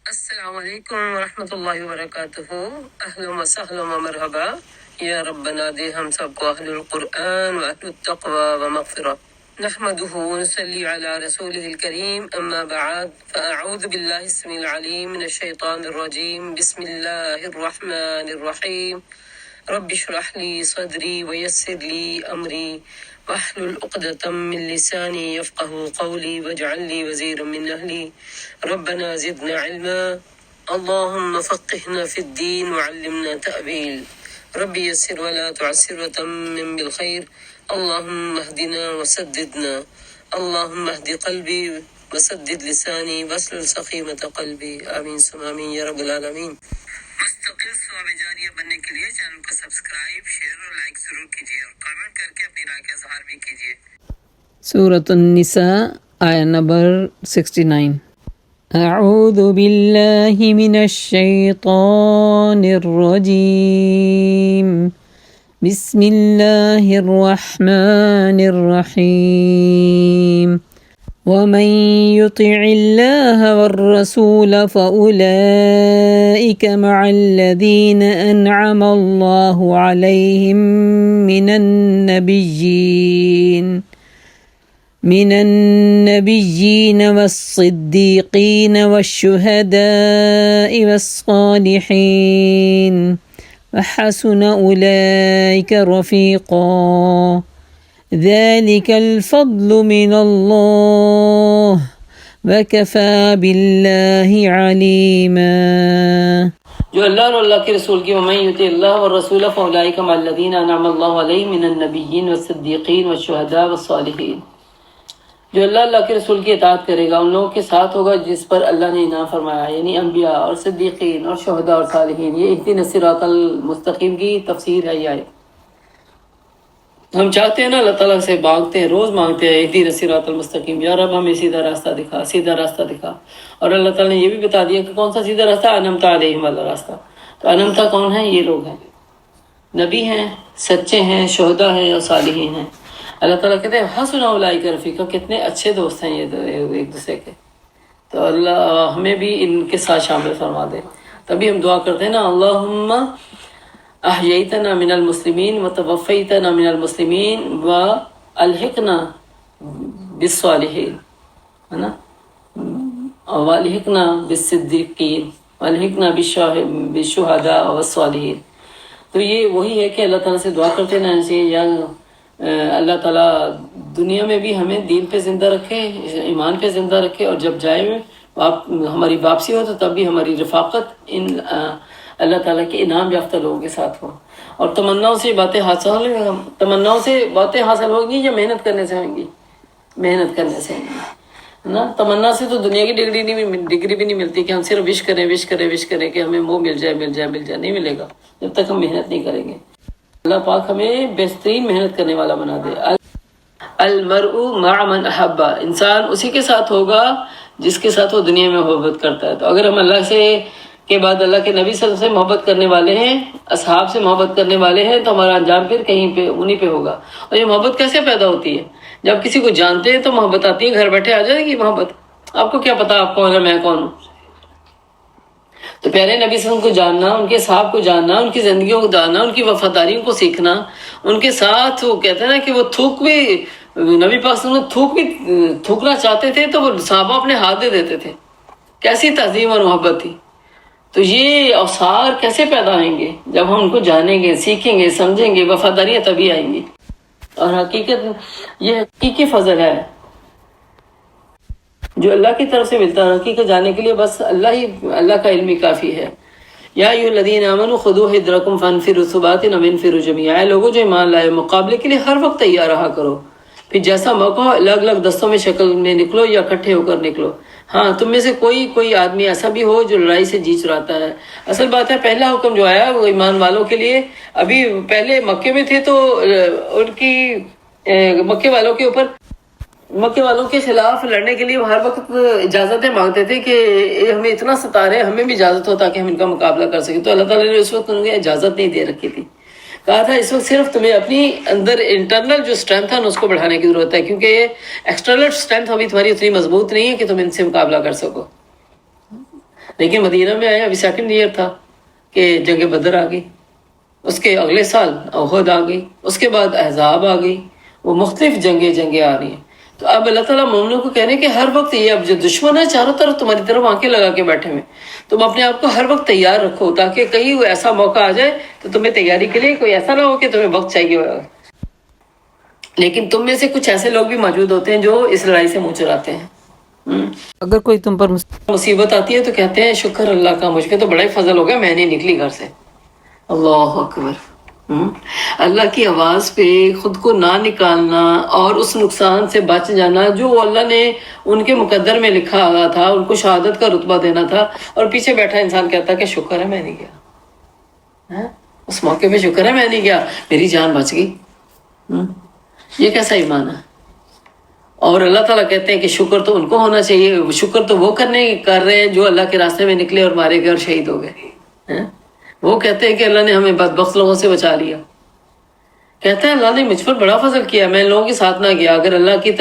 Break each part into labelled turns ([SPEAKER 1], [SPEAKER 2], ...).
[SPEAKER 1] السلام علیکم ورحمۃ اللہ وبرکاتہ۔ اہلا وسہلا ومرحبا۔ یا ربنا دے ہم سب کو اہل القرآن و اہل التقوی و مغفرہ۔ نحمده ونصلي على رسوله الكريم اما بعد فاعوذ بالله السميع العليم من الشيطان الرجيم بسم الله الرحمن الرحيم رب اشرح لي صدري ويسر لي امري واحلل عقدة من لساني يفقهوا قولي واجعل لي وزيرا من أهلي ربنا زدنا علما اللهم فقهنا في الدين وعلمنا تأويل ربي يسر ولا تعسر وتمم بالخير اللهم اهدنا وسددنا اللهم اهد قلبي وسدد لساني واسلل سخيمة قلبي آمين ثم آمين یا رب العالمین۔ مستقل ثواب جاریہ بننے کے لیے چینل کو سبسکرائب، شیئر اور لائک ضرور کیجیے اور کامنٹ کر کے اپنی رائے کا اظہار بھی کیجیے۔
[SPEAKER 2] سورۃ النساء آیہ نمبر 69۔ اعوذ باللہ من الشیطان الرجیم بسم اللہ الرحمن الرحیم ومن يطع الله والرسول فأولئك مع الذين أنعم الله عليهم من النبيين والصديقين والشهداء والصالحين وحسن أولئك رفيقا ذلك الفضل من الله وكفى بالله عليما۔
[SPEAKER 3] جو اللہ اور اللہ کے رسول کی ومن یطع اللہ والرسول فاولئک مع الذین انعم اللہ علیہم من النبیین والصدیقین والشہداء والصالحین۔ جو اللہ کے رسول کی اطاعت کرے گا ان لوگوں کے ساتھ ہوگا جس پر اللہ نے انعام فرمایا، یعنی انبیاء اور صدیقین اور شہداء اور صالحین۔ یہ اہدنا الصراط المستقیم کی تفسیر ہے۔ یہ ہم چاہتے ہیں نا، اللہ تعالیٰ سے مانگتے ہیں، روز مانگتے ہیں اہدنا الصراط المستقیم، یا رب ہمیں سیدھا راستہ دکھا، سیدھا راستہ دکھا۔ اور اللہ تعالیٰ نے یہ بھی بتا دیا کہ کون سا سیدھا راستہ، انعمت علیہم والا راستہ۔ تو انعمت کون ہے؟ یہ لوگ ہیں، نبی ہیں، سچے ہیں، شہداء ہیں اور صالحین ہیں۔ اللہ تعالیٰ کہتے ہیں حسن اولئک رفیقا، کتنے اچھے دوست ہیں یہ ایک دوسرے کے۔ تو اللہ ہمیں بھی ان کے ساتھ شامل فرما دے۔ تبھی ہم دعا کرتے ہیں نا، اللہم احییتنا من المسلمین وتوفیتنا من المسلمین والحقنا بالصالحین، ہے نا، والحقنا بالصدیقین والحقنا بالشہداء والصالحین۔ تو یہ وہی ہے کہ اللہ تعالیٰ سے دعا کرتے رہنا چاہیے، یا اللہ تعالیٰ دنیا میں بھی ہمیں دین پہ زندہ رکھے، ایمان پہ زندہ رکھے، اور جب جائے ہماری واپسی ہو تو تب بھی ہماری رفاقت ان اللہ تعالیٰ کے انعام یافتہ لوگوں کے ساتھ ہو۔ اور تمناؤں سے باتیں حاصل ہوگی یا محنت کرنے سے ہوگی؟ محنت کرنے سے ہوگی نا۔ تمنا سے تو دنیا کی ڈگری بھی نہیں ملتی کہ ہم صرف وش کریں کہ ہمیں وہ مل جائے، نہیں ملے گا جب تک ہم محنت نہیں کریں گے۔ اللہ پاک ہمیں بہترین محنت کرنے والا بنا دے۔ المرء مع من احب، انسان اسی کے ساتھ ہوگا جس کے ساتھ وہ دنیا میں محبت کرتا ہے۔ تو اگر ہم اللہ سے کے بعد اللہ کے نبی صلی اللہ علیہ وسلم سے محبت کرنے والے ہیں، اصحاب سے محبت کرنے والے ہیں، تو ہمارا انجام پھر کہیں پہ انہی پہ ہوگا۔ اور یہ محبت کیسے پیدا ہوتی ہے؟ جب کسی کو جانتے ہیں تو محبت آتی ہے، گھر بیٹھے آ جائے گی محبت۔ آپ کو کیا پتا آپ کون ہے، میں کون ہوں؟ تو پیارے نبی صلی اللہ علیہ وسلم کو جاننا، ان کے صحاب کو جاننا، ان کی زندگیوں کو جاننا، ان کی وفاداریوں کو سیکھنا، ان کے ساتھ وہ کہتے ہیں نا کہ وہ نبی پاک صلی اللہ علیہ وسلم تھوکنا چاہتے تھے تو وہ صحابہ اپنے ہاتھ دے دیتے تھے۔ کیسی تعظیم اور محبت تھی۔ تو یہ اوصار کیسے پیدا آئیں گے؟ جب ہم ان کو جانیں گے، سیکھیں گے، سمجھیں گے، وفاداریاں تبھی آئیں گی۔ اور یہ حقیقی فضل ہے جو اللہ کی طرف سے ملتا ہے۔ حقیقت جاننے کے لیے بس اللہ کا علم ہی کافی ہے۔ یا ایھا الذین آمنوا خذوا حذرکم فانفروا ثبات او انفروا جمیعا، اے لوگوں جو ایمان لائے، مقابلے کے لیے ہر وقت تیار رہا کرو، پھر جیسا موقع ہو الگ الگ دستوں میں شکل میں نکلو یا اکٹھے ہو کر نکلو۔ ہاں، تم میں سے کوئی آدمی ایسا بھی ہو جو لڑائی سے جی چراتا ہے۔ اصل بات ہے پہلا حکم جو آیا وہ ایمان والوں کے لیے، ابھی پہلے مکے میں تھے تو ان کی مکے والوں کے خلاف لڑنے کے لیے وہ ہر وقت اجازتیں مانگتے تھے کہ ہمیں اتنا ستا رہے، ہمیں بھی اجازت ہو تاکہ ہم ان کا مقابلہ کر سکیں۔ تو اللہ تعالیٰ نے اس وقت انہیں اجازت نہیں دے رکھی تھی، کہا تھا اس وقت صرف تمہیں اپنی اندر انٹرنل جو اسٹرینتھ ہے اس کو بڑھانے کی ضرورت ہے، کیونکہ ایکسٹرنل اسٹرینتھ ابھی تمہاری اتنی مضبوط نہیں ہے کہ تم ان سے مقابلہ کر سکو۔ لیکن مدینہ میں آئے، ابھی سیکنڈ ایئر تھا کہ جنگ بدر آ گئی، اس کے اگلے سال احد آ گئی، اس کے بعد احزاب آ گئی، وہ مختلف جنگیں آ رہی ہیں۔ تو اب اللہ تعالیٰ مومنوں کو کہہ رہے ہیں کہ ہر وقت یہ اب جو دشمن ہے چاروں طرف تمہاری طرف آنکھیں لگا کے بیٹھے ہوئے، تم اپنے آپ کو ہر وقت تیار رکھو تاکہ کہیں وہ ایسا موقع آ جائے تو تمہیں تیاری کے لیے کوئی ایسا نہ ہو کہ تمہیں وقت چاہیے ہوگا۔ لیکن تم میں سے کچھ ایسے لوگ بھی موجود ہوتے ہیں جو اس لڑائی سے منہ چراتے ہیں۔
[SPEAKER 2] اگر کوئی تم پر
[SPEAKER 3] مصیبت آتی ہے تو کہتے ہیں شکر اللہ کا، مجھ پہ تو بڑا ہی فضل ہو گیا، میں نہیں نکلی گھر سے۔ اللہ اکبر۔ اللہ کی آواز پہ خود کو نہ نکالنا اور اس نقصان سے بچ جانا جو اللہ نے ان کے مقدر میں لکھا ہوا تھا، ان کو شہادت کا رتبہ دینا تھا، اور پیچھے بیٹھا انسان کہتا کہ شکر ہے میں نہیں گیا، اس موقع پہ شکر ہے میں نہیں گیا، میری جان بچ گئی۔ یہ کیسا ایمان ہے؟ اور اللہ تعالیٰ کہتے ہیں کہ شکر تو ان کو ہونا چاہیے، شکر تو وہ کر رہے ہیں جو اللہ کے راستے میں نکلے اور مارے گئے اور شہید ہو گئے۔ وہ کہتے ہیں کہ اللہ نے ہمیں بدبخت لوگوں سے بچا لیا۔ کہتا ہے اللہ نے مجھ پر بڑا فضل کیا، میں لوگوں کے ساتھ نہ گیا۔ اگر اللہ کی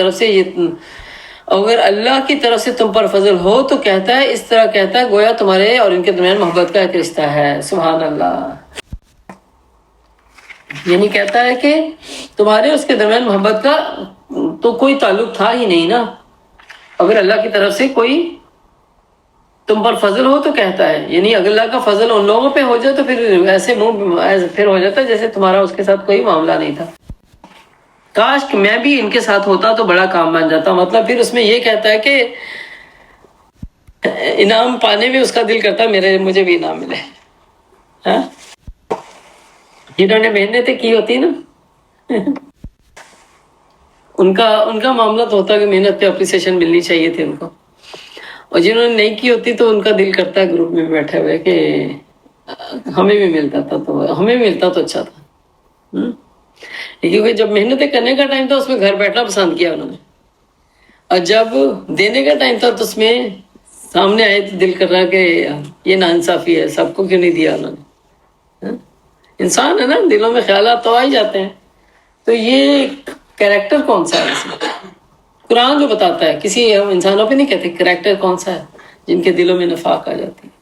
[SPEAKER 3] طرف سے تم پر فضل ہو تو کہتا ہے اس طرح کہتا ہے گویا تمہارے اور ان کے درمیان محبت کا ایک رشتہ ہے۔ سبحان اللہ۔ یعنی کہتا ہے کہ تمہارے اس کے درمیان محبت کا تو کوئی تعلق تھا ہی نہیں نا۔ اگر اللہ کی طرف سے کوئی تم پر فضل ہو تو کہتا ہے، یعنی اگر اللہ کا فضل ان لوگوں پہ ہو جائے تو پھر ایسے پھر ہو جاتا ہے جیسے تمہارا اس کے ساتھ کوئی معاملہ نہیں تھا۔ کاش کہ میں بھی ان کے ساتھ ہوتا تو بڑا کام بن جاتا۔ مطلب پھر اس میں یہ کہتا ہے کہ انعام پانے میں اس کا دل کرتا مجھے بھی انعام ملے۔ جنہوں نے محنتیں کی ہوتی نا ان کا معاملہ تو ہوتا کہ محنت پہ اپریسیشن ملنی چاہیے تھی ان کو، اور جنہوں نے نہیں کی ہوتی تو ان کا دل کرتا ہے گروپ میں بیٹھے ہوئے کہ ہمیں بھی ملتا تو اچھا تھا۔ کیونکہ جب محنتیں کرنے کا ٹائم تھا اس میں گھر بیٹھنا پسند کیا انہوں نے، اور جب دینے کا ٹائم تھا تو اس میں سامنے آئے تو دل کر رہا کہ یہ ناانصافی ہے، سب کو کیوں نہیں دیا انہوں نے۔ انسان ہے نا، دلوں میں خیالات تو آ ہی جاتے ہیں۔ تو یہ کریکٹر کون سا ہے اس میں؟ قرآن جو بتاتا ہے، کسی انسانوں پہ نہیں کہتے کریکٹر کون سا ہے جن کے دلوں میں نفاق آ جاتی ہے،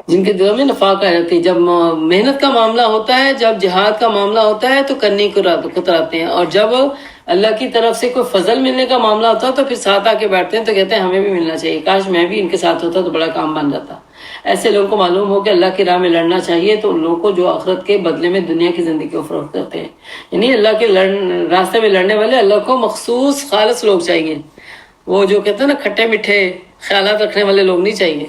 [SPEAKER 3] جن کے دلوں میں نفاق آ جاتی ہے۔ جب محنت کا معاملہ ہوتا ہے، جب جہاد کا معاملہ ہوتا ہے تو کرنے کو کتراتے ہیں، اور جب اللہ کی طرف سے کوئی فضل ملنے کا معاملہ ہوتا ہے تو پھر ساتھ آ کے بیٹھتے ہیں تو کہتے ہیں ہمیں بھی ملنا چاہیے، کاش میں بھی ان کے ساتھ ہوتا تو بڑا کام بن جاتا۔ ایسے لوگوں کو معلوم ہو کہ اللہ کی راہ میں لڑنا چاہیے تو ان لوگوں کو جو آخرت کے بدلے میں دنیا کی زندگی کو فروخت کرتے ہیں، یعنی اللہ کے راستے میں لڑنے والے اللہ کو مخصوص خالص لوگ چاہیے۔ وہ جو کہتے ہیں نا کھٹے میٹھے خیالات رکھنے والے لوگ نہیں چاہیے،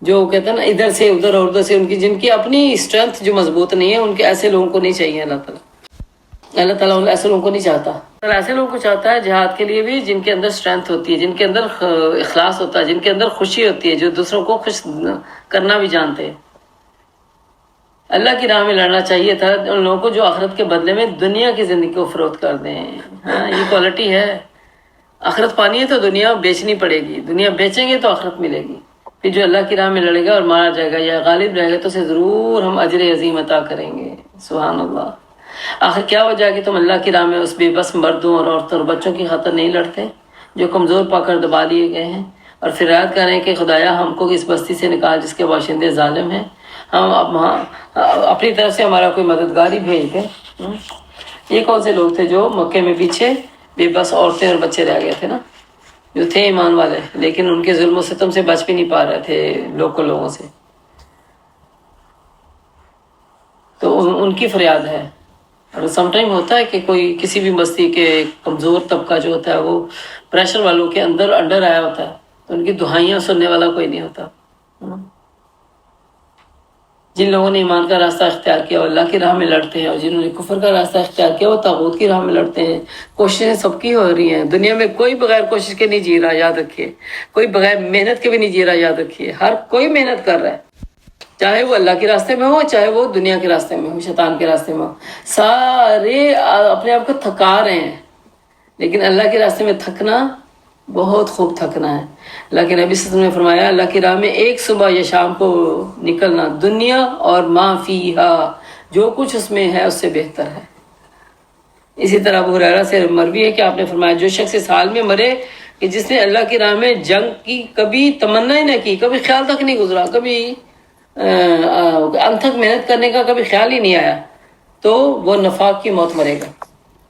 [SPEAKER 3] جو کہتے ہیں نا ادھر سے ادھر اور ادھر سے جن کی اپنی اسٹرینتھ جو مضبوط نہیں ہے، ان کے ایسے لوگوں کو نہیں چاہیے اللہ تعالیٰ ایسے لوگوں کو نہیں چاہتا۔ ایسے لوگوں کو چاہتا ہے جہاد کے لیے بھی جن کے اندر اسٹرینتھ ہوتی ہے، جن کے اندر اخلاص ہوتا ہے، جن کے اندر خوشی ہوتی ہے، جو دوسروں کو خوش کرنا بھی جانتے ہیں۔ اللہ کی راہ میں لڑنا چاہیے تھا ان لوگوں کو جو آخرت کے بدلے میں دنیا کی زندگی کو فروخت کر دیں۔ یہ کوالٹی ہے۔ آخرت پانی ہے تو دنیا بیچنی پڑے گی، دنیا بیچیں گے تو آخرت ملے گی۔ پھر جو اللہ کی راہ میں لڑے گا اور مارا جائے گا یا غالب رہے گا تو اسے ضرور ہم اجر عظیم عطا کریں گے۔ سبحان اللہ۔ آخر کیا وجہ کہ تم اللہ کی راہ میں اس بے بس مردوں اور عورتوں اور بچوں کی خاطر نہیں لڑتے جو کمزور پا کر دبا لیے گئے ہیں، اور فریاد کریں کہ خدایا ہم کو اس بستی سے نکال جس کے باشندے ظالم ہیں، ہم اپنی طرف سے ہمارا کوئی مددگار ہی بھیج دیں۔ یہ کون سے لوگ تھے جو مکے میں پیچھے بے بس عورتیں اور بچے رہ گئے تھے نا، جو تھے ایمان والے لیکن ان کے ظلم و ستم سے بچ بھی نہیں پا رہے تھے لوگوں سے۔ تو ان کی فریاد ہے۔ اور سم ٹائم ہوتا ہے کہ کوئی کسی بھی بستی کے کمزور طبقہ جو ہوتا ہے وہ پریشر والوں کے اندر انڈر آیا ہوتا ہے تو ان کی دہائیاں سننے والا کوئی نہیں ہوتا۔ جن لوگوں نے ایمان کا راستہ اختیار کیا وہ اللہ کی راہ میں لڑتے ہیں، اور جنہوں نے کفر کا راستہ اختیار کیا وہ طاغوت کی راہ میں لڑتے ہیں۔ کوششیں سب کی ہو رہی ہیں دنیا میں، کوئی بغیر کوشش کے نہیں جی رہا، یاد رکھیے۔ کوئی بغیر محنت کے بھی نہیں جی رہا، یاد رکھیے۔ ہر کوئی محنت کر رہا ہے، چاہے وہ اللہ کے راستے میں ہو، چاہے وہ دنیا کے راستے میں ہو، شیطان کے راستے میں ہو۔ سارے اپنے آپ کو تھکا رہے ہیں، لیکن اللہ کے راستے میں تھکنا بہت خوب تھکنا ہے۔ اللہ کے نبی صلی اللہ علیہ وسلم نے فرمایا اللہ کی راہ میں ایک صبح یا شام کو نکلنا دنیا اور ما فیہا، جو کچھ اس میں ہے اس سے بہتر ہے۔ اسی طرح ابو ہریرہ سے مروی ہے کہ آپ نے فرمایا جو شخص اس حال میں مرے کہ جس نے اللہ کی راہ میں جنگ کی کبھی تمنا ہی نہ کی، کبھی خیال تک نہیں گزرا، کبھی انتھک محنت کرنے کا کبھی خیال ہی نہیں آیا، تو وہ نفاق کی موت مرے گا۔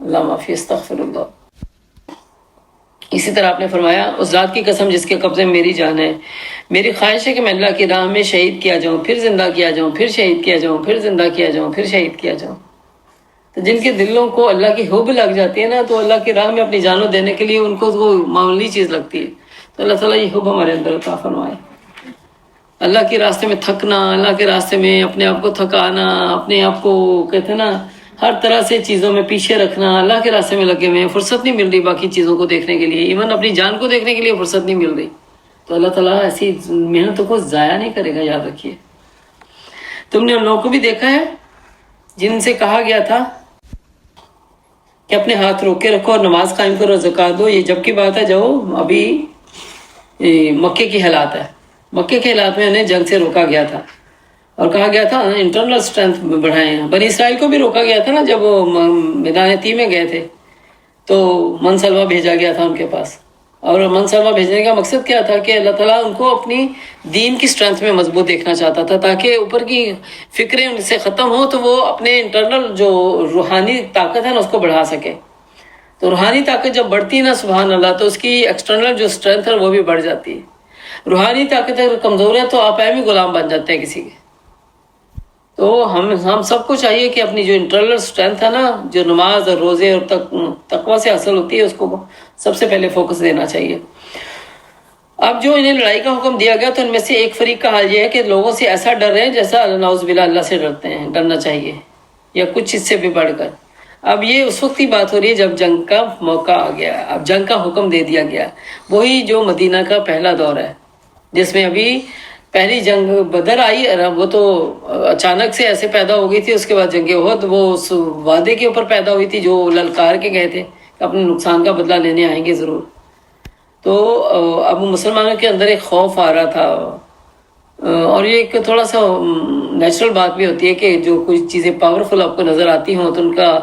[SPEAKER 3] اللہ معافی، استغفر اللہ۔ اسی طرح آپ نے فرمایا اس ذات کی قسم جس کے قبضے میں میری جان ہے، میری خواہش ہے کہ میں اللہ کی راہ میں شہید کیا جاؤں، پھر زندہ کیا جاؤں، پھر شہید کیا جاؤں، پھر زندہ کیا جاؤں، پھر شہید کیا جاؤں۔ تو جن کے دلوں کو اللہ کی حب لگ جاتی ہے نا، تو اللہ کی راہ میں اپنی جانوں دینے کے لیے ان کو وہ معمولی چیز لگتی ہے۔ تو اللہ تعالیٰ یہ حب ہمارے اندر عطا فرمائے۔ اللہ کے راستے میں تھکنا، اللہ کے راستے میں اپنے آپ کو تھکانا، اپنے آپ کو کہتے ہیں نا ہر طرح سے چیزوں میں پیچھے رکھنا، اللہ کے راستے میں لگے ہوئے، فرصت نہیں مل رہی باقی چیزوں کو دیکھنے کے لیے، ایون اپنی جان کو دیکھنے کے لیے فرصت نہیں مل رہی، تو اللہ تعالیٰ ایسی محنتوں کو ضائع نہیں کرے گا، یاد رکھیے۔ تم نے ان لوگوں کو بھی دیکھا ہے جن سے کہا گیا تھا کہ اپنے ہاتھ روک کے رکھو اور نماز قائم کرو، زکوٰۃ دو، یہ جب کی بات ہے جو ابھی مکے کی حالات ہے، مکے کے حالات میں انہیں جنگ سے روکا گیا تھا اور کہا گیا تھا انٹرنل اسٹرینتھ بڑھائیں۔ بنی اسرائیل کو بھی روکا گیا تھا نا، جب وہ میدان تیم میں گئے تھے تو منسلوہ بھیجا گیا تھا ان کے پاس، اور منسلوہ بھیجنے کا مقصد کیا تھا کہ اللہ تعالیٰ ان کو اپنی دین کی اسٹرینتھ میں مضبوط دیکھنا چاہتا تھا، تاکہ اوپر کی فکریں ان سے ختم ہوں تو وہ اپنے انٹرنل جو روحانی طاقت ہے نا اس کو بڑھا سکے۔ تو روحانی طاقت جب بڑھتی ہے نا سبحان اللہ، تو اس کی ایکسٹرنل جو اسٹرینتھ ہے وہ بھی بڑھ جاتی ہے۔ روحانی طاقت اگر کمزور ہے تو آپ ایم ہی غلام بن جاتے ہیں کسی کے۔ تو ہم سب کو چاہیے کہ اپنی جو انٹرنل اسٹرینتھ ہے نا، جو نماز اور روزے اور تقویٰ سے حاصل ہوتی ہے، اس کو سب سے پہلے فوکس دینا چاہیے۔ اب جو انہیں لڑائی کا حکم دیا گیا تو ان میں سے ایک فریق کا حال یہ ہے کہ لوگوں سے ایسا ڈر رہے ہیں جیسا نعوذ باللہ اللہ سے ڈرتے ہیں، ڈرنا چاہیے، یا کچھ اس سے بھی بڑھ کر۔ اب یہ اس وقت کی بات ہو رہی ہے جب جنگ کا موقع آ گیا، اب جنگ کا حکم دے دیا گیا، وہی جو مدینہ کا پہلا دور ہے، جس میں ابھی پہلی جنگ بدر آئی، وہ تو اچانک سے ایسے پیدا ہو گئی تھی، اس کے بعد جنگ احد وہ اس وعدے کے اوپر پیدا ہوئی تھی جو للکار کے گئے تھے کہ اپنے نقصان کا بدلہ لینے آئیں گے ضرور۔ تو اب مسلمانوں کے اندر ایک خوف آ رہا تھا، اور یہ ایک تھوڑا سا نیچرل بات بھی ہوتی ہے کہ جو کچھ چیزیں پاورفل آپ کو نظر آتی ہوں تو ان کا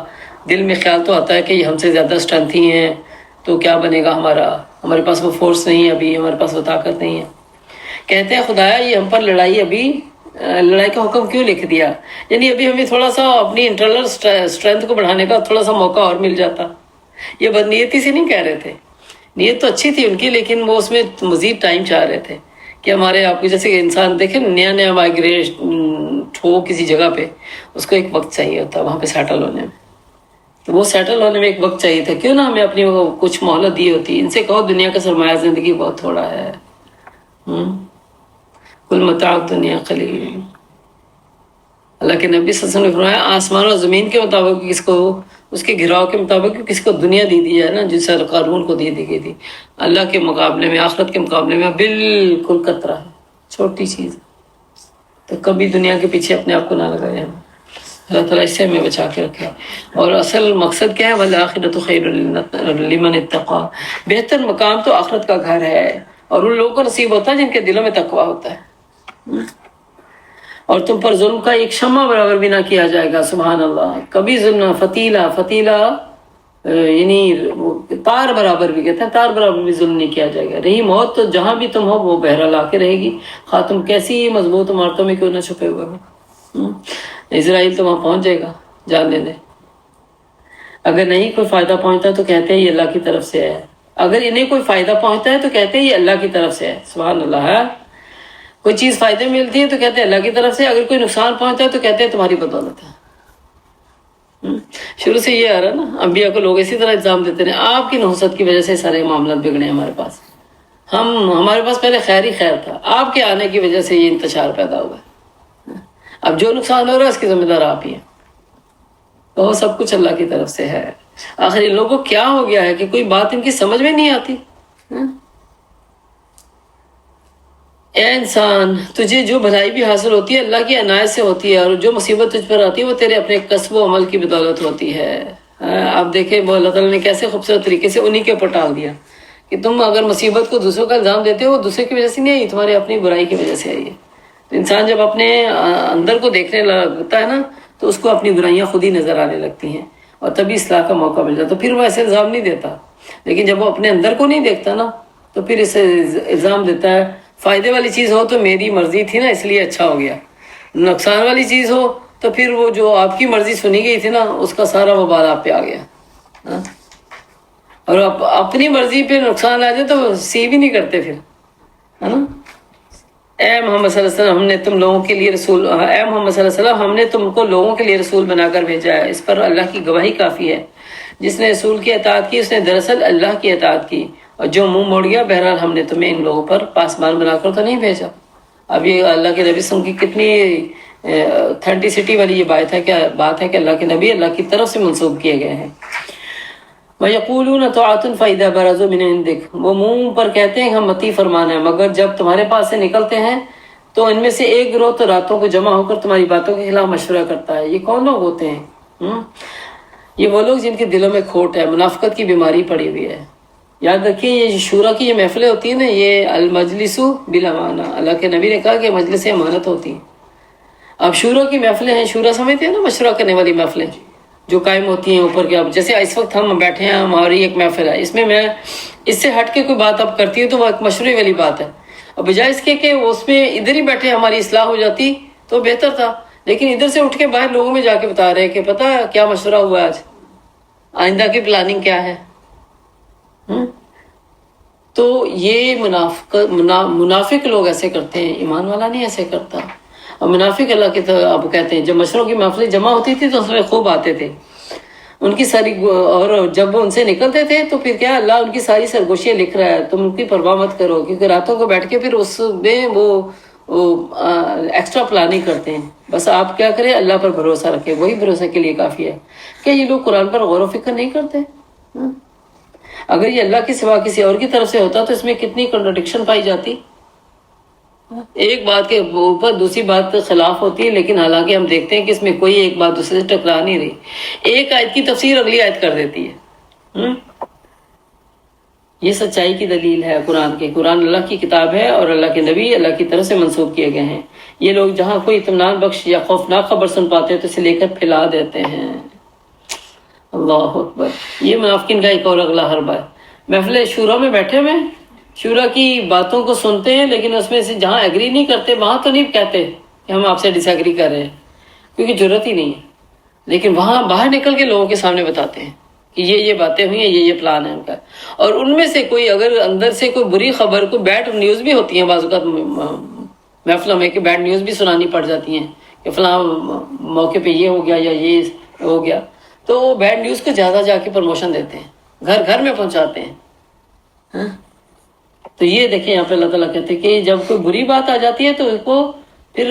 [SPEAKER 3] دل میں خیال تو آتا ہے کہ یہ ہم سے زیادہ اسٹرینتھی ہیں، تو کیا بنے گا ہمارے پاس وہ فورس نہیں ہے، ابھی ہمارے پاس وہ طاقت نہیں ہے۔ کہتے ہیں خدایا یہ ہم پر لڑائی کا حکم کیوں لکھ دیا، یعنی ابھی ہمیں تھوڑا سا اپنی انٹرنل اسٹرینتھ کو بڑھانے کا تھوڑا سا موقع اور مل جاتا۔ یہ بدنیتی سے نہیں کہہ رہے تھے، نیت تو اچھی تھی ان کی، لیکن وہ اس میں مزید ٹائم چاہ رہے تھے کہ ہمارے آپ کو جیسے کہ انسان دیکھیں نیا مائگریٹ ہو کسی جگہ پہ، اس کو ایک وقت چاہیے ہوتا ہے وہاں پہ سیٹل ہونے میں، تو وہ سیٹل ہونے میں ایک وقت چاہیے تھا، کیوں نہ ہمیں اپنی وہ کچھ مہلت دی ہوتی۔ ان سے کہو دنیا کا سرمایہ زندگی بہت تھوڑا ہے، کل متاع دنیا قلیل۔ اللہ کے نبی صلی اللہ علیہ وسلم نے فرمایا آسمان اور زمین کے مطابق کس کو، اس کے گھراؤ کے مطابق کس کو دنیا دی جائے نا، جس قارون کو دی گئی تھی، اللہ کے مقابلے میں، آخرت کے مقابلے میں بالکل قطرہ ہے، چھوٹی چیز ہے۔ تو کبھی دنیا کے پیچھے اپنے آپ کو نہ لگائے، اللہ تعالیٰ اس سے ہمیں بچا کے رکھے۔ اور اصل مقصد کیا ہے، وَالْآخِرَةُ خَيْرٌ لِمَنِ اتَّقَىٰ، بہتر مقام تو آخرت کا گھر ہے، اور ان لوگوں کو نصیب ہوتا ہے جن کے دلوں میں تقویٰ ہوتا ہے۔ اور تم پر ظلم کا ایک شمع برابر بھی نہ کیا جائے گا، سبحان اللہ، کبھی ظلم فتیلہ یعنی تار برابر بھی کہتے ہیں، تار برابر بھی ظلم نہیں کیا جائے گا۔ رہی موت تو جہاں بھی تم ہو وہ بہرحال آ کے رہے گی، خواہ تم کیسی مضبوط عمارتوں میں کیوں نہ چھپے ہوئے ہو، اسرائیل تو وہاں پہنچ جائے گا جان لینے۔ اگر نہیں کوئی فائدہ پہنچتا تو کہتے ہیں یہ اللہ کی طرف سے ہے، اگر انہیں کوئی فائدہ پہنچتا ہے تو کہتے ہیں یہ اللہ کی طرف سے ہے، سبحان اللہ ہے۔ کوئی چیز فائدے میں ملتی ہے تو کہتے ہیں اللہ کی طرف سے، اگر کوئی نقصان پہنچتا ہے تو کہتے ہیں تمہاری بدولت ہے۔ شروع سے یہ آ رہا نا، انبیاء کو لوگ اسی طرح الزام دیتے ہیں، آپ کی نحوست کی وجہ سے سارے معاملات بگڑے ہمارے پاس، ہمارے پاس پہلے خیر ہی خیر تھا، آپ کے آنے کی وجہ سے یہ انتشار پیدا ہوا ہے، اب جو نقصان ہو رہا ہے اس کی ذمہ دار آپ ہی ہیں، وہ سب کچھ اللہ کی طرف سے ہے۔ آخر ان لوگوں کو کیا ہو گیا ہے کہ کوئی بات ان کی سمجھ میں نہیں آتی۔ اے انسان، تجھے جو بھلائی بھی حاصل ہوتی ہے اللہ کی عنایت سے ہوتی ہے، اور جو مصیبت تجھ پر آتی ہے وہ تیرے اپنے کسب و عمل کی بدولت ہوتی ہے۔ آپ دیکھیں وہ اللہ تعالیٰ نے کیسے خوبصورت طریقے سے انہی کے اوپر ٹال دیا کہ تم اگر مصیبت کو دوسروں کا الزام دیتے ہو، وہ دوسرے کی وجہ سے نہیں آئی، تمہاری اپنی برائی کی وجہ سے آئی ہے۔ تو انسان جب اپنے اندر کو دیکھنے لگتا ہے نا تو اس کو اپنی برائیاں خود ہی نظر آنے لگتی ہیں، اور تبھی اصلاح کا موقع مل جاتا، تو پھر وہ ایسے الزام نہیں دیتا۔ لیکن جب وہ اپنے اندر کو نہیں دیکھتا نا تو پھر اسے الزام دیتا ہے فائدے والی چیز ہو تو میری مرضی تھی نا اس لیے اچھا ہو گیا، نقصان والی چیز ہو تو پھر وہ جو آپ کی مرضی سنی گئی تھی نا اس کا سارا وبال آپ پہ آ گیا. اور اپنی مرضی پہ نقصان آ جائے تو سی بھی نہیں کرتے پھر، ہے نا. اے محمد صلی اللہ علیہ وسلم ہم نے تم لوگوں کے لیے رسول، اے محمد صلی اللہ علیہ وسلم ہم نے تم کو لوگوں کے لیے رسول بنا کر بھیجا ہے، اس پر اللہ کی گواہی کافی ہے. جس نے رسول کی اطاعت کی اس نے دراصل اللہ کی اطاعت کی، اور جو منہ موڑ گیا بہرحال ہم نے تمہیں ان لوگوں پر پاسبان بنا کر تو نہیں بھیجا. اب یہ اللہ کے نبی کی کتنی اتھینٹسٹی والی یہ بات ہے کہ اللہ کے نبی اللہ کی طرف سے منسوب کیے گئے ہیں. وَيَقُولُونَ طَاعَةٌ فَإِذَا بَرَزُوا مِنْ عِنْدِكَ، وہ منہ پر کہتے ہیں کہ ہم اطیع فرمان ہیں، مگر جب تمہارے پاس سے نکلتے ہیں تو ان میں سے ایک گروہ تو راتوں کو جمع ہو کر تمہاری باتوں کے خلاف مشورہ کرتا ہے. یہ کون لوگ ہوتے ہیں؟ یہ وہ لوگ جن کے دلوں میں کھوٹ ہے، منافقت کی بیماری پڑی ہوئی ہے. یاد رکھیے یہ شورا کی یہ محفلیں ہوتی ہیں نا، یہ المجلس بالامانہ، اللہ کے نبی نے کہا کہ مجلس امانت ہوتی ہیں. اب شورا کی محفلیں ہیں، شورا سمجھتے ہیں نا مشورہ کرنے والی محفلیں جو قائم ہوتی ہیں اوپر کے. اب جیسے اس وقت ہم بیٹھے ہیں، ہماری ایک محفل ہے، اس میں اس سے ہٹ کے کوئی بات اب کرتی ہوں تو وہ ایک مشورے والی بات ہے. اب بجائے اس کے کہ اس میں ادھر ہی بیٹھے ہماری اصلاح ہو جاتی تو بہتر تھا، لیکن ادھر سے اٹھ کے باہر لوگوں میں جا کے بتا رہے کہ پتہ کیا مشورہ ہوا آج، آئندہ کی پلاننگ کیا ہے. تو یہ منافق لوگ ایسے کرتے ہیں، ایمان والا نہیں ایسے کرتا. اور منافق اللہ کے اب کہتے ہیں جب مشوروں کی محفلیں جمع ہوتی تھی تو اس میں خوب آتے تھے ان کی ساری، اور جب وہ ان سے نکلتے تھے تو پھر کیا اللہ ان کی ساری سرگوشیاں لکھ رہا ہے، تم ان کی پرواہ مت کرو، کیونکہ راتوں کو بیٹھ کے پھر اس میں وہ ایکسٹرا پلاننگ کرتے ہیں. بس آپ کیا کریں، اللہ پر بھروسہ رکھیں، وہی بھروسے کے لیے کافی ہے. کہ یہ لوگ قرآن پر غور و فکر نہیں کرتے؟ اگر یہ اللہ کے سوا کسی اور کی طرف سے ہوتا تو اس میں کتنی کنٹرڈکشن پائی جاتی. ایک بات کے اوپر دوسری بات خلاف ہوتی ہے، لیکن حالانکہ ہم دیکھتے ہیں کہ اس میں کوئی ایک بات دوسرے سے ٹکرا نہیں رہی. ایک آیت کی تفسیر اگلی آیت کر دیتی ہے. یہ سچائی کی دلیل ہے قرآن کی. قرآن اللہ کی کتاب ہے اور اللہ کے نبی اللہ کی طرف سے منسوب کیے گئے ہیں. یہ لوگ جہاں کوئی اطمینان بخش یا خوفناک خبر سن پاتے ہیں تو اسے لے کر پھیلا دیتے ہیں. اللہ اکبر. یہ منافقین کا ایک اور اگلا حربہ ہے. محفل شورا میں بیٹھے ہوئے شورا کی باتوں کو سنتے ہیں، لیکن اس میں سے جہاں ایگری نہیں کرتے وہاں تو نہیں کہتے کہ ہم آپ سے ڈس ایگری کر رہے ہیں، کیونکہ ضرورت ہی نہیں ہے. لیکن وہاں باہر نکل کے لوگوں کے سامنے بتاتے ہیں کہ یہ باتیں ہوئی ہیں، یہ پلان ہے ان کا. اور ان میں سے کوئی اگر اندر سے کوئی بری خبر، کوئی بیڈ نیوز بھی ہوتی ہیں بعض اوقات محفلوں میں، کہ بیڈ نیوز بھی سنانی پڑ جاتی ہیں کہ فلاں موقع پہ یہ ہو گیا یا یہ ہو گیا، تو وہ بیڈ نیوز کو زیادہ جا کے پروموشن دیتے ہیں، گھر گھر میں پہنچاتے ہیں. تو یہ دیکھیں یہاں پہ اللہ تعالیٰ کہتے ہیں کہ جب کوئی بری بات آ جاتی ہے تو اس کو پھر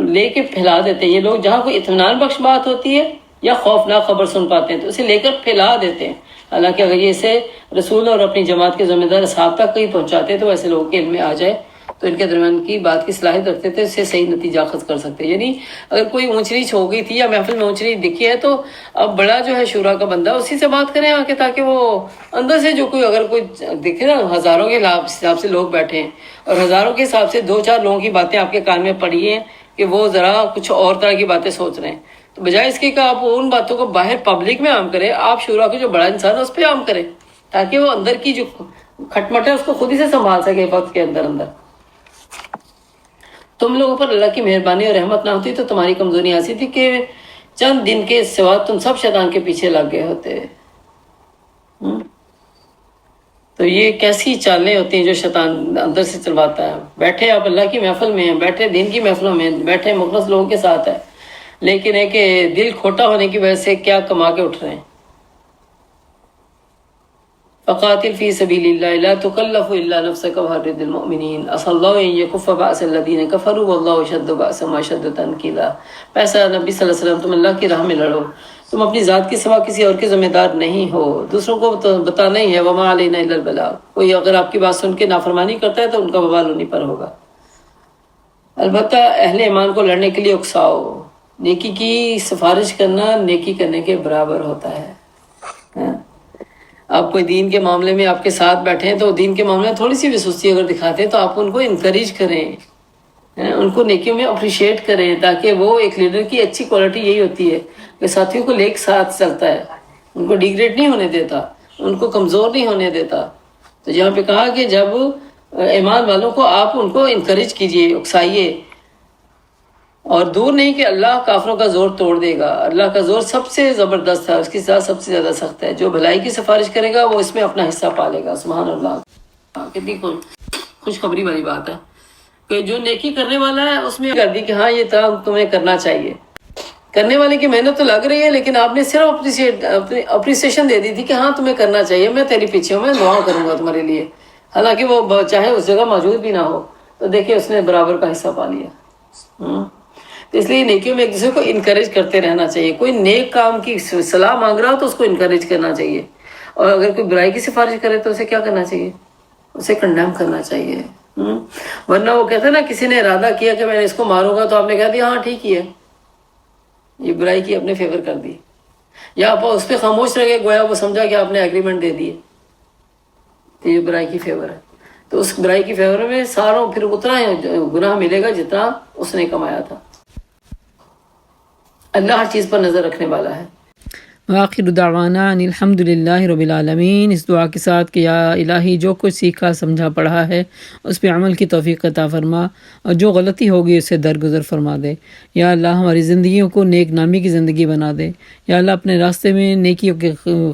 [SPEAKER 3] لے کے پھیلا دیتے ہیں. یہ لوگ جہاں کوئی اطمینان بخش بات ہوتی ہے یا خوفناک خبر سن پاتے ہیں تو اسے لے کر پھیلا دیتے ہیں. حالانکہ اگر یہ اسے رسول اور اپنی جماعت کے ذمہ دار اصحاب تک کہیں پہنچاتے تو ایسے لوگوں کے علم میں آ جائے تو ان کے درمیان کی بات کی صلاحیت رکھتے تھے، اس سے صحیح نتیجہ اخذ کر سکتے. یعنی اگر کوئی اونچ نیچ ہو گئی تھی یا محفل میں اونچ نیچ دکھی ہے تو اب بڑا جو ہے شورا کا بندہ اسی سے بات کریں آ کے، تاکہ وہ اندر سے جو کوئی اگر کوئی دیکھے نا، ہزاروں کے حساب سے لوگ بیٹھے ہیں اور ہزاروں کے حساب سے 2-4 لوگوں کی باتیں آپ کے کان میں پڑی ہیں کہ وہ ذرا کچھ اور طرح کی باتیں سوچ رہے ہیں، تو بجائے اس کے کہ آپ ان باتوں کو باہر پبلک میں عام کریں، آپ شورا کے جو بڑا انسان ہے اس پہ عام کریں تاکہ وہ اندر کی جو کھٹمٹ ہے اس کو خود ہی سے سنبھال سکے وقت کے اندر. تم لوگوں پر اللہ کی مہربانی اور رحمت نہ ہوتی تو تمہاری کمزوری ایسی تھی کہ چند دن کے سوا تم سب شیطان کے پیچھے لگ گئے ہوتے. تو یہ کیسی چالیں ہوتی ہیں جو شیطان اندر سے چلواتا ہے. بیٹھے آپ اللہ کی محفل میں ہیں، بیٹھے دین کی محفلوں میں، بیٹھے مخلص لوگوں کے ساتھ ہے، لیکن ہے کہ دل کھوٹا ہونے کی وجہ سے کیا کما کے اٹھ رہے ہیں. فقاتل فی سبیل اللہ لا تکلف الا نفسک وحرض المؤمنین عسى الله ان يكف باس الذین کفروا واللہ اشد باسا واشد تنکیلا. پیسا نبی صلی اللہ علیہ وسلم تم اللہ کی راہ میں لڑو، تم اپنی ذات کے سوا کسی اور کے ذمہ دار نہیں ہو، دوسروں کو بتانا ہی ہے. وما علینا الا البلاغ. کوئی اگر آپ کی بات سن کے نافرمانی کرتا ہے تو ان کا وبال انہیں پر ہوگا. البتہ اہل ایمان کو لڑنے کے لیے اکساؤ. نیکی کی سفارش کرنا نیکی کرنے کے برابر ہوتا ہے. آپ کوئی دین کے معاملے میں آپ کے ساتھ بیٹھے ہیں تو دین کے معاملے میں تھوڑی سی بھی سستی اگر دکھاتے ہیں تو آپ ان کو انکریج کریں، ان کو نیکیوں میں اپریشیٹ کریں، تاکہ وہ ایک لیڈر کی اچھی کوالٹی یہی ہوتی ہے کہ ساتھیوں کو لے کے ساتھ چلتا ہے، ان کو ڈیگریڈ نہیں ہونے دیتا. ان کو کمزور نہیں ہونے دیتا. تو یہاں پہ کہا کہ جب ایمان والوں کو آپ ان کو انکریج کیجئے، اکسائیے، اور دور نہیں کہ اللہ کافروں کا زور توڑ دے گا. اللہ کا زور سب سے زبردست ہے، اس کی سزا سب سے زیادہ سخت ہے. جو بھلائی کی سفارش کرے گا وہ اس میں اپنا حصہ پالے گا. سبحان اللہ. کتنی خوشخبری والی بات ہے کہ جو نیکی کرنے والا ہے اس میں کر دی کہ ہاں یہ تمہیں کرنا چاہیے. کرنے والے کی محنت تو لگ رہی ہے لیکن آپ نے صرف اپریسیشن دے دی تھی کہ ہاں تمہیں کرنا چاہیے، میں تیری پیچھے ہوں، میں دعا کروں گا تمہارے لیے، حالانکہ وہ چاہے اس جگہ موجود بھی نہ ہو. تو دیکھیں اس نے برابر کا حصہ پا لیا. تو اس لیے نیکیوں میں ایک دوسرے کو انکریج کرتے رہنا چاہیے. کوئی نیک کام کی صلاح مانگ رہا ہو تو اس کو انکریج کرنا چاہیے، اور اگر کوئی برائی کی سفارش کرے تو اسے کیا کرنا چاہیے؟ اسے کنڈیم کرنا چاہیے. ورنہ وہ کہتے ہیں نا، کسی نے ارادہ کیا کہ میں اس کو ماروں گا تو آپ نے کہہ دیا ہاں ٹھیک ہی ہے، یہ برائی کی اپنے فیور کر دی، یا آپ اس پہ خاموش رہ گئے، گویا وہ سمجھا کہ آپ نے ایگریمنٹ دے دیے کہ یہ برائی کی فیور ہے. تو اس برائی کی فیور میں ساروں پھر اتنا ہی گناہ ملے گا جتنا اس نے کمایا تھا. اللہ ہر چیز پر نظر رکھنے والا ہے.
[SPEAKER 2] وآخر دعوانا ان الحمد للہ رب العالمین. اس دعا کے ساتھ کہ یا الہی جو کچھ سیکھا سمجھا پڑھا ہے اس پہ عمل کی توفیق عطا فرما، اور جو غلطی ہوگی اسے درگزر فرما دے. یا اللہ ہماری زندگیوں کو نیک نامی کی زندگی بنا دے. یا اللہ اپنے راستے میں نیکیوں کے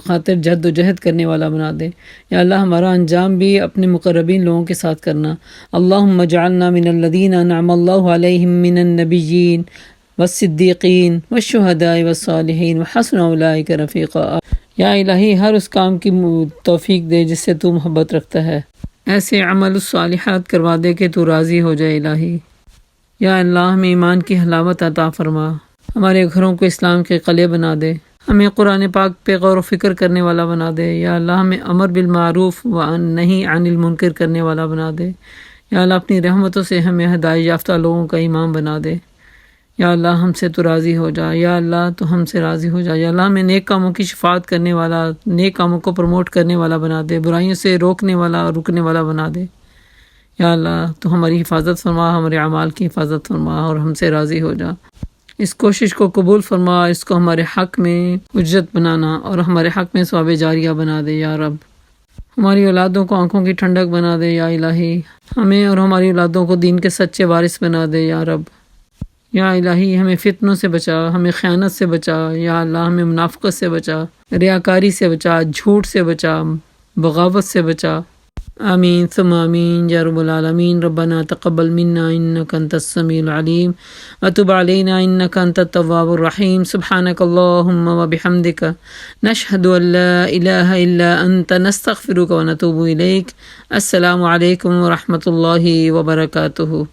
[SPEAKER 2] خاطر جد و جہد کرنے والا بنا دے. یا اللہ ہمارا انجام بھی اپنے مقربین لوگوں کے ساتھ کرنا. اللہم اجعلنا من الذین انعم اللہ علیہم من النبیین والصدیقین والشہداء والصالحین وحسن اولئک رفیقا. یا الہی ہر اس کام کی توفیق دے جس سے تو محبت رکھتا ہے، ایسے عمل الصالحات کروا دے کہ تو راضی ہو جائے الہی. یا اللہ ہمیں ایمان کی حلاوت عطا فرما، ہمارے گھروں کو اسلام کے قلعے بنا دے، ہمیں قرآن پاک پہ غور و فکر کرنے والا بنا دے. یا اللہ ہمیں امر بالمعروف و نہی عن المنکر کرنے والا بنا دے. یا اللہ اپنی رحمتوں سے ہمیں ہدایت یافتہ لوگوں کا امام بنا دے. یا اللہ ہم سے تو راضی ہو جا. یا اللہ تو ہم سے راضی ہو جا. یا اللہ ہمیں نیک کاموں کی شفاعت کرنے والا، نیک کاموں کو پروموٹ کرنے والا بنا دے، برائیوں سے روکنے والا اور رکنے والا بنا دے. یا اللہ تو ہماری حفاظت فرما، ہمارے اعمال کی حفاظت فرما اور ہم سے راضی ہو جا. اس کوشش کو قبول فرما، اس کو ہمارے حق میں اجرت بنانا اور ہمارے حق میں ثواب جاریہ بنا دے. یا رب ہماری اولادوں کو آنکھوں کی ٹھنڈک بنا دے. یا الہی ہمیں اور ہماری اولادوں کو دین کے سچے وارث بنا دے. یا رب یا الہی ہمیں فتنوں سے بچا، ہمیں خیانت سے بچا. یا اللہ ہمیں منافقت سے بچا، ریاکاری سے بچا، جھوٹ سے بچا، بغاوت سے بچا. آمین ثم آمین یا رب العالمین. ربنا تقبل منا انک انت السمیع العلیم وتب علینا انک انت التواب الرحیم. سبحانک اللہم وبحمدک نشہد ان لا الہ الا انت نستغفرک ونتوب الیک. السلام علیکم ورحمۃ اللہ وبرکاتہ.